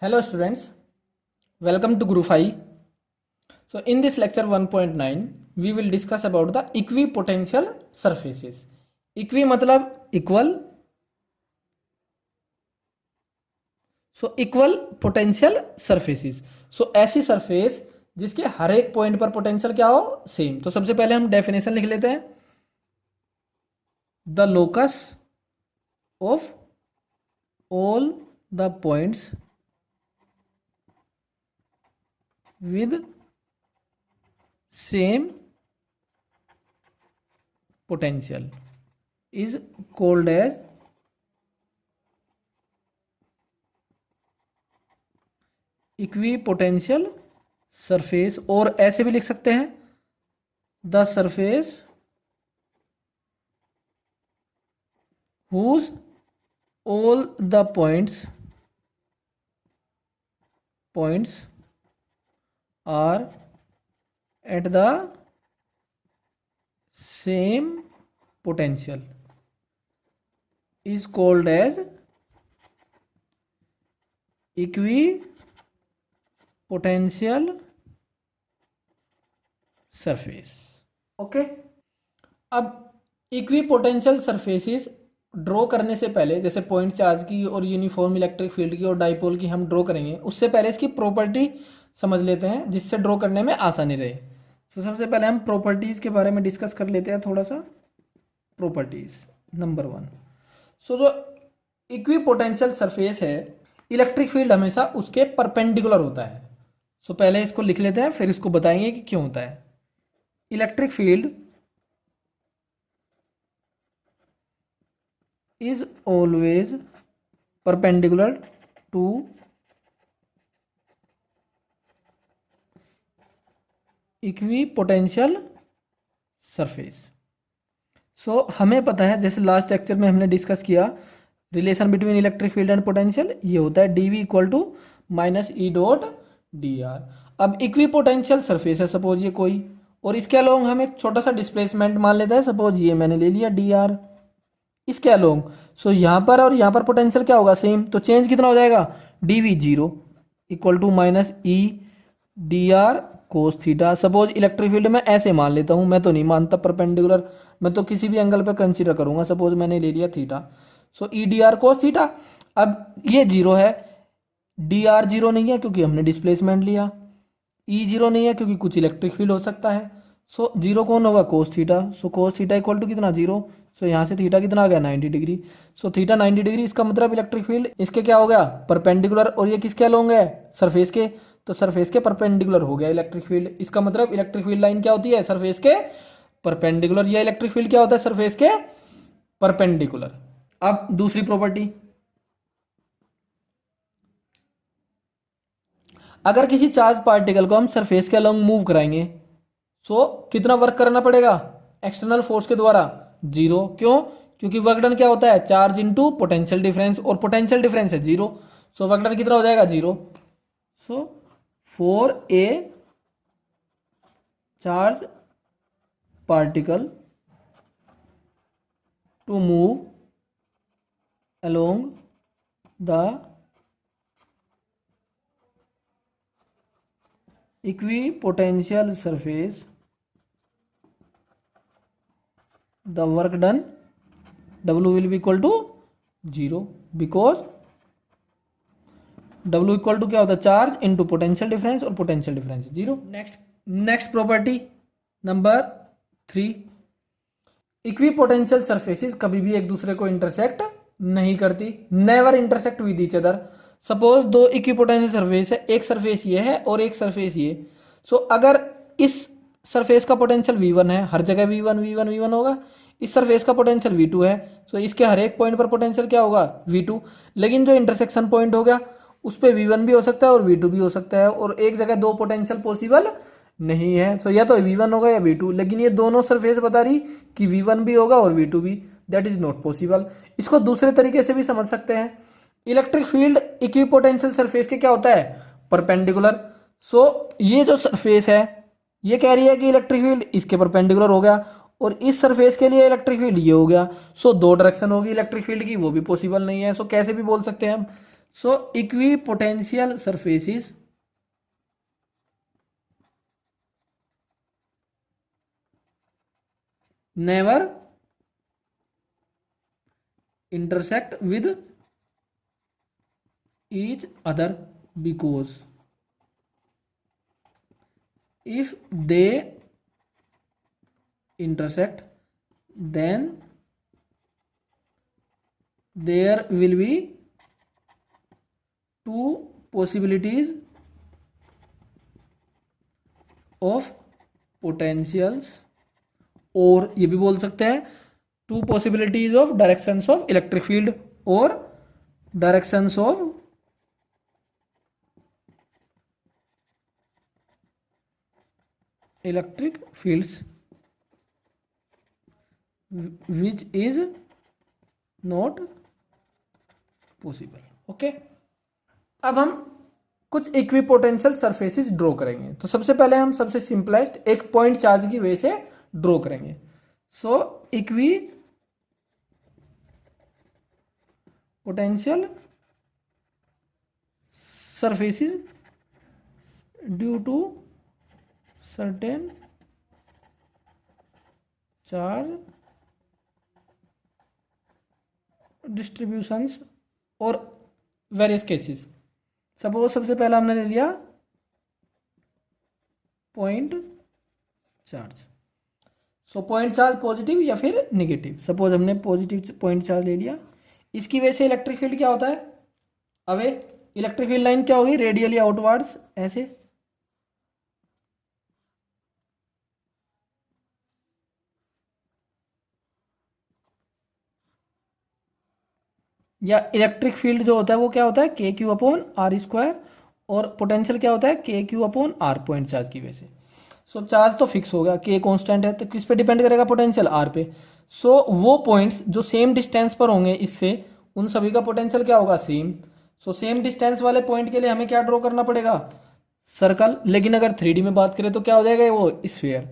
Hello students, welcome to Guru 5. So in this lecture 1.9 we will discuss about the equipotential surfaces. Equi मतलब equal, so equal potential surfaces. So ऐसी surface जिसके हर एक point पर potential क्या हो, same. तो सबसे पहले हम डेफिनेशन लिख लेते हैं. The locus of all the points with same potential is called as equipotential surface. और ऐसे भी लिख सकते हैं the surface whose all the points are at the same potential is called as equipotential surface. Okay, अब equipotential surfaces draw करने से पहले, जैसे पॉइंट चार्ज की और यूनिफॉर्म इलेक्ट्रिक फील्ड की और डाइपोल की हम ड्रॉ करेंगे, उससे पहले इसकी प्रॉपर्टी समझ लेते हैं जिससे ड्रॉ करने में आसानी रहे. तो सबसे पहले हम प्रॉपर्टीज के बारे में डिस्कस कर लेते हैं थोड़ा सा. Properties number 1. सो जो इक्विपोटेंशियल सरफेस है, इलेक्ट्रिक फील्ड हमेशा उसके परपेंडिकुलर होता है. सो पहले इसको लिख लेते हैं, फिर इसको बताएंगे कि क्यों होता है. Electric field is always perpendicular to equipotential surface. सो हमें पता है, जैसे लास्ट लेक्चर में हमने डिस्कस किया, relation between electric field and potential ये होता है dV equal to minus E dot D R. अब इक्विपोटेंशियल सरफेस है सपोज ये कोई, और इसके अलोंग हम एक छोटा सा डिस्प्लेसमेंट मान लेते हैं. सपोज ये मैंने ले लिया डी आर इसके अलोंग. सो यहाँ पर और यहाँ पर पोटेंशियल क्या होगा, सेम. तो चेंज कितना हो जाएगा, dV 0 equal to minus E D R cos theta. Suppose electric field में ऐसे मान लेता हूँ, मैं तो नहीं मानता परपेंडिकुलर, मैं तो किसी भी एंगल पर कंसीडर करूंगा. सपोज मैंने ले लिया theta, so e D R cos theta. अब ये 0 है, डी आर 0 नहीं है क्योंकि हमने डिस्प्लेसमेंट लिया, ई 0 नहीं है क्योंकि कुछ इलेक्ट्रिक फील्ड हो सकता है. सो 0 कौन होगा, cos theta. So cos theta equal to कितना, 0. सो यहाँ से थीटा कितना आ गया, 90 डिग्री. सो थीटा 90 डिग्री, इसका मतलब इलेक्ट्रिक फील्ड इसके क्या हो गया, परपेंडिकुलर. और ये किसके अलोंग है, सरफेस के. तो सरफेस के परपेंडिकुलर हो गया इलेक्ट्रिक फील्ड. इसका मतलब इलेक्ट्रिक फील्ड लाइन क्या होती है, सरफेस के परपेंडिकुलर. या इलेक्ट्रिक फील्ड क्या होता है, सरफेस के परपेंडिकुलर. अब दूसरी प्रॉपर्टी, अगर किसी चार्ज पार्टिकल को हम सरफेस के अलोंग मूव कराएंगे, सो कितना वर्क करना पड़ेगा, एक्सटर्नल फोर्स के द्वारा 0. क्यों, क्योंकि वर्क डन क्या होता है, चार्ज इनटू पोटेंशियल डिफरेंस, और पोटेंशियल डिफरेंस है 0. सो वर्क डन कितना हो जाएगा, 0. So for a charge particle to move along the equipotential surface, the work done W will be equal to 0 because W equal to क्या होता है, charge into potential difference, और potential difference 0. Next property number 3, equipotential surfaces कभी भी एक दूसरे को intersect नहीं करती, never intersect with each other. Suppose दो इक्विपोटेंशियल सरफेस है, एक सरफेस ये है और एक सरफेस ये. सो अगर इस सरफेस का पोटेंशियल V1 है, हर जगह V1 होगा. इस सरफेस का पोटेंशियल V2 है, सो इसके हर एक पॉइंट पर पोटेंशियल क्या होगा, V2. लेकिन जो इंटरसेक्शन पॉइंट हो गया उस पर V1 भी हो सकता है और V2 भी हो सकता है, और एक जगह दो पोटेंशियल पॉसिबल नहीं है. सो या तो V1 होगा या V2, लेकिन ये दोनों सरफेस बता रही कि V1 भी होगा और V2 भी. That is not possible. इसको दूसरे तरीके से भी समझ सकते हैं, इलेक्ट्रिक फील्ड इक्विपोटेंशियल सरफेस के क्या होता है, परपेंडिकुलर. सो ये जो सरफेस है ये कह रही है कि इलेक्ट्रिक फील्ड इसके परपेंडिकुलर हो गया, और इस सरफेस के लिए इलेक्ट्रिक फील्ड ये हो गया. सो दो डायरेक्शन होगी इलेक्ट्रिक फील्ड की, वो भी पॉसिबल नहीं है. सो कैसे भी बोल सकते हैं हम, so equipotential surfaces never intersect with each other because if they intersect then there will be two possibilities of potentials, और ये भी बोल सकते हैं two possibilities of directions of electric field और directions of electric fields which is not possible. Okay, अब हम कुछ इक्विपोटेंशियल सरफेसेस ड्रॉ करेंगे। तो सबसे पहले हम सबसे सिंपलेस्ट एक पॉइंट चार्ज की वजह से ड्रॉ करेंगे। So equipotential surfaces due to certain charge distributions और वेरियस केसेस। सपोज सबसे पहला हमने ले लिया point charge. So point charge positive या फिर निगेटिव। सपोज हमने पॉजिटिव पॉइंट चार्ज ले लिया, इसकी वजह से इलेक्ट्रिक फील्ड क्या होता है, अवे इलेक्ट्रिक फील्ड लाइन क्या होगी, रेडियली आउटवर्ड्स ऐसे, या इलेक्ट्रिक फील्ड जो होता है वो क्या होता है K Q upon R square, और पोटेंशियल क्या होता है K Q upon R point charge की वजह से। सो चार्ज तो फिक्स हो गया, के कांस्टेंट है, तो किस पे डिपेंड करेगा, पोटेंशियल आर पे। सो वो पॉइंट्स जो सेम डिस्टेंस पर होंगे इससे, उन सभी का पोटेंशियल क्या होगा, सेम। सो सेम डिस्टेंस वाले पॉइंट के लिए हमें क्या ड्रॉ करना पड़ेगा, सर्कल। लेकिन अगर 3D में बात करें तो क्या हो जाएगा वो, स्फीयर।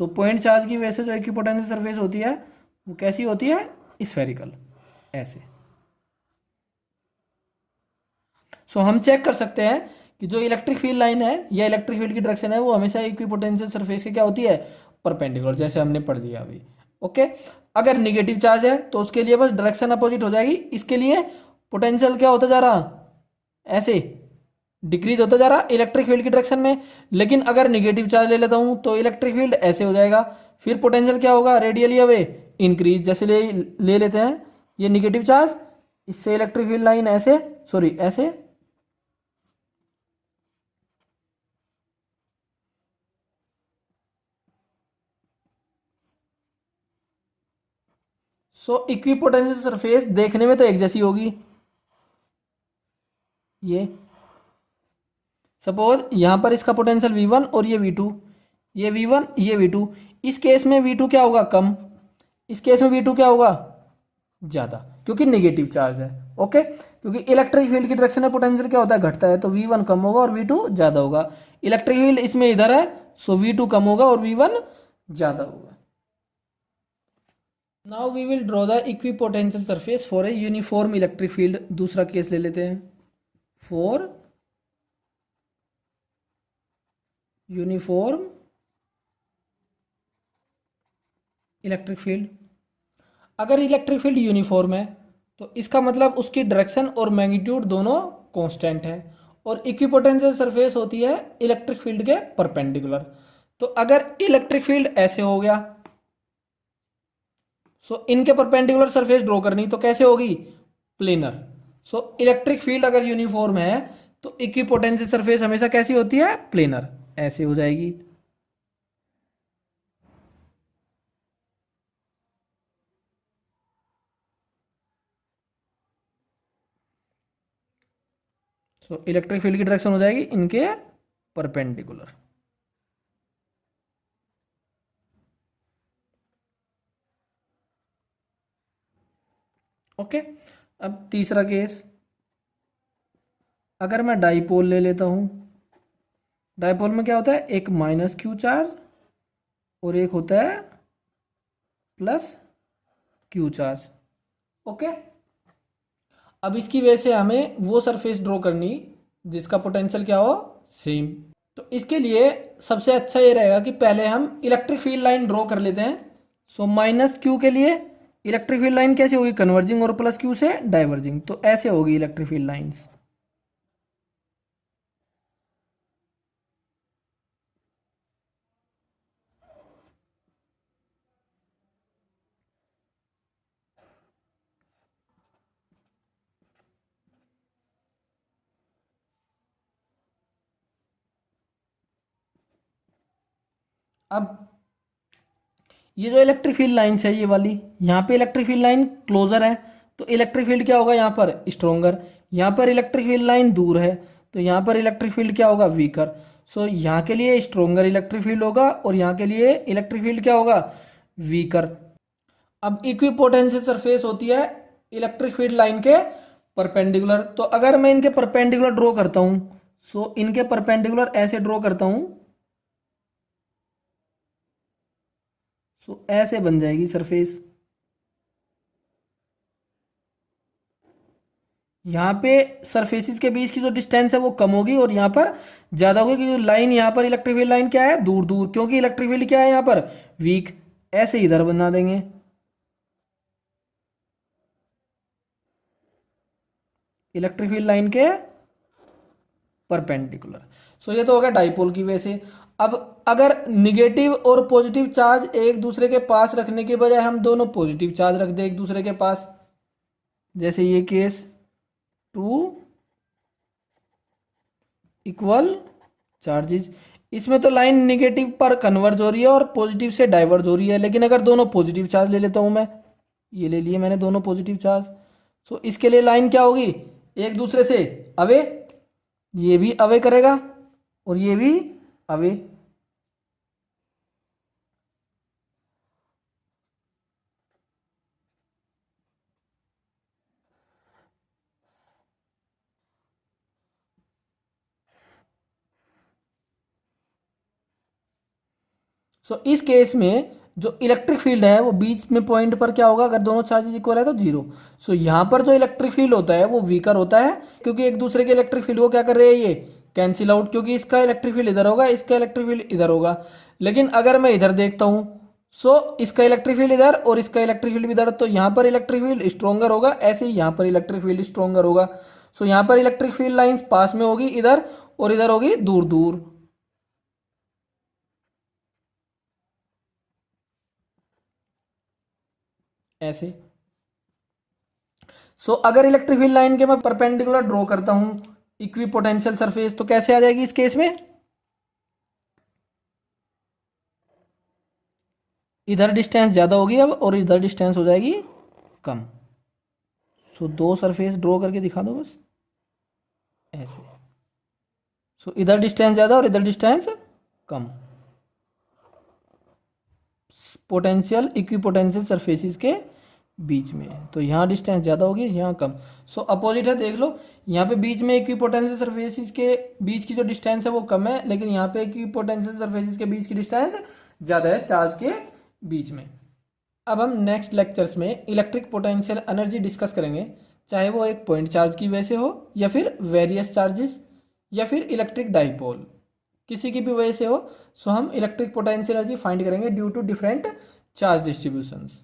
सो पॉइंट चार्ज की वजह से जो इक्विपोटेंशियल सरफेस होती है वो कैसी होती है, स्फेरिकल ऐसे। सो हम चेक कर सकते हैं कि जो इलेक्ट्रिक फील्ड लाइन है या इलेक्ट्रिक फील्ड की डायरेक्शन है वो हमेशा इक्विपोटेंशियल सरफेस के क्या होती है, परपेंडिकुलर, जैसे हमने पढ़ दिया अभी। ओके, अगर निगेटिव चार्ज है तो उसके लिए बस डायरेक्शन अपोजिट हो जाएगी, इसके लिए पोटेंशियल क्या होता जा रहा, ऐसे डिक्रीज होता जा रहा इलेक्ट्रिक फील्ड की डायरेक्शन में। लेकिन अगर निगेटिव चार्ज ले लेता हूं तो इलेक्ट्रिक फील्ड ऐसे हो जाएगा, फिर पोटेंशियल क्या होगा, रेडियली अवे इंक्रीज। जैसे ले लेते हैं ये निगेटिव चार्ज, इससे इलेक्ट्रिक फील्ड लाइन ऐसे, सॉरी ऐसे, सो इक्विपोटेंशियल सरफेस देखने में तो एक जैसी होगी। ये सपोज यहां पर इसका पोटेंशियल V1 और ये V2, ये V1 ये V2। इस केस में V2 क्या होगा, कम, इस केस में V2 क्या होगा, ज्यादा, क्योंकि नेगेटिव चार्ज है। ओके, क्योंकि इलेक्ट्रिक फील्ड की डायरेक्शन में पोटेंशियल क्या होता है, घटता है, तो V1 कम होगा और V2 ज्यादा होगा। इलेक्ट्रिक फील्ड इसमें इधर है, सो V2 कम होगा और V1 ज्यादा होगा। Now we will draw the equipotential surface for a uniform electric field. दूसरा केस ले लेते हैं, फॉर यूनिफॉर्म इलेक्ट्रिक फील्ड। अगर इलेक्ट्रिक फील्ड यूनिफॉर्म है तो इसका मतलब उसकी डायरेक्शन और मैग्नीट्यूड दोनों कांस्टेंट है, और इक्विपोटेंशियल सरफेस होती है इलेक्ट्रिक फील्ड के परपेंडिकुलर। तो अगर इलेक्ट्रिक फील्ड ऐसे हो गया, सो इनके परपेंडिकुलर सरफेस ड्रॉ करनी, तो कैसे होगी, प्लेनर। सो इलेक्ट्रिक फील्ड अगर यूनिफॉर्म है तो इक्विपोटेंशियल सरफेस हमेशा कैसी होती है, प्लेनर, ऐसे हो जाएगी। सो इलेक्ट्रिक फील्ड की डायरेक्शन हो जाएगी इनके परपेंडिकुलर। ओके, अब तीसरा केस, अगर मैं डाइपोल ले लेता हूं, डाइपोल में क्या होता है, एक माइनस क्यू चार्ज और एक होता है प्लस क्यू चार्ज। ओके, अब इसकी वजह से हमें वो सरफेस ड्रॉ करनी जिसका पोटेंशियल क्या हो, सेम। तो इसके लिए सबसे अच्छा ये रहेगा कि पहले हम इलेक्ट्रिक फील्ड लाइन ड्रॉ कर लेते हैं। सो माइनस क्यू के लिए इलेक्ट्रिक फील्ड लाइन कैसे होगी, कन्वर्जिंग, और प्लस क्यू से डाइवर्जिंग। तो ऐसे होगी इलेक्ट्रिक फील्ड लाइंस। अब ये जो इलेक्ट्रिक फील्ड लाइन्स है ये वाली, यहाँ पे इलेक्ट्रिक फील्ड लाइन क्लोजर है तो इलेक्ट्रिक फील्ड क्या होगा यहाँ पर, स्ट्रोंगर। यहाँ पर इलेक्ट्रिक फील्ड लाइन दूर है तो यहाँ पर इलेक्ट्रिक फील्ड क्या होगा, वीकर। सो यहाँ के लिए स्ट्रोंगर इलेक्ट्रिक फील्ड होगा और यहाँ के लिए इलेक्ट्रिक फील्ड क्या होगा, वीकर। अब इक्विपोटेंशियल सरफेस होती है इलेक्ट्रिक फील्ड लाइन के परपेंडिकुलर। तो अगर मैं इनके परपेंडिकुलर ड्रॉ करता हूँ, सो इनके परपेंडिकुलर ऐसे ड्रॉ करता हूँ, सो ऐसे बन जाएगी सरफेस। यहाँ पे सरफेसिस के बीच की जो डिस्टेंस है वो कम होगी और यहाँ पर ज़्यादा होगी क्योंकि लाइन यहाँ पर इलेक्ट्रिक फील्ड लाइन क्या है, दूर दूर, क्योंकि इलेक्ट्रिक फील्ड क्या है यहाँ पर, वीक। ऐसे इधर बना देंगे, इलेक्ट्रिक फील्ड लाइन के परपेंडिकुलर। सो ये तो हो गया डाइपोल की वजह से। अब अगर निगेटिव और पॉजिटिव चार्ज एक दूसरे के पास रखने के बजाय हम दोनों पॉजिटिव चार्ज रख दें एक दूसरे के पास, जैसे ये केस, टू इक्वल चार्जेस, इसमें तो लाइन निगेटिव पर कन्वर्ज हो रही है और पॉजिटिव से डाइवर्ज हो रही है। लेकिन अगर दोनों पॉजिटिव चार्ज ले लेता हूं मैं, ये ले लिए मैंने दोनों पॉजिटिव चार्ज, तो इसके लिए लाइन क्या होगी, एक दूसरे से अवे, ये भी अवे करेगा और ये भी अवे। सो इस केस में जो इलेक्ट्रिक फील्ड है वो बीच में पॉइंट पर क्या होगा, अगर दोनों चार्जेस इक्वल है तो जीरो। सो यहां पर जो इलेक्ट्रिक फील्ड होता है वो वीकर होता है क्योंकि एक दूसरे के इलेक्ट्रिक फील्ड को क्या कर रहे हैं, ये कैंसिल आउट, क्योंकि इसका इलेक्ट्रिक फील्ड इधर होगा, इसका इलेक्ट्रिक फील्ड इधर होगा। लेकिन अगर मैं इधर देखता हूं, सो इसका इलेक्ट्रिक फील्ड इधर और इसका इलेक्ट्रिक फील्ड इधर, तो यहाँ पर इलेक्ट्रिक फील्ड स्ट्रोंगर होगा, ऐसे ही यहाँ पर इलेक्ट्रिक फील्ड स्ट्रोंगर होगा। सो यहाँ पर इलेक्ट्रिक फील्ड लाइंस पास में होगी इधर और इधर होगी दूर दूर, ऐसे। सो अगर इलेक्ट्रिक फील्ड लाइन के मैं परपेंडिकुलर ड्रॉ करता हूं इक्वी पोटेंशियल सरफेस, तो कैसे आ जाएगी इस केस में, इधर डिस्टेंस ज्यादा होगी अब और इधर डिस्टेंस हो जाएगी कम। सो दो सरफेस ड्रॉ करके दिखा दो बस ऐसे। सो इधर डिस्टेंस ज्यादा और इधर डिस्टेंस कम, पोटेंशियल इक्वी पोटेंशियल सरफेसिस के बीच में। तो यहाँ डिस्टेंस ज़्यादा होगी, यहाँ कम। सो अपोजिट है, देख लो, यहाँ पे बीच में इक्विपोटेंशियल सरफेसिस के बीच की जो डिस्टेंस है वो कम है, लेकिन यहाँ पे इक्विपोटेंशियल सरफेसिस के बीच की डिस्टेंस ज़्यादा है चार्ज के बीच में। अब हम नेक्स्ट लेक्चर्स में इलेक्ट्रिक पोटेंशियल एनर्जी डिस्कस करेंगे, चाहे वो एक पॉइंट चार्ज की वजह से हो या फिर वेरियस चार्जेस या फिर इलेक्ट्रिक डाइपोल, किसी की भी वजह से हो। सो हम इलेक्ट्रिक पोटेंशियल एनर्जी फाइंड करेंगे due to different charge distributions.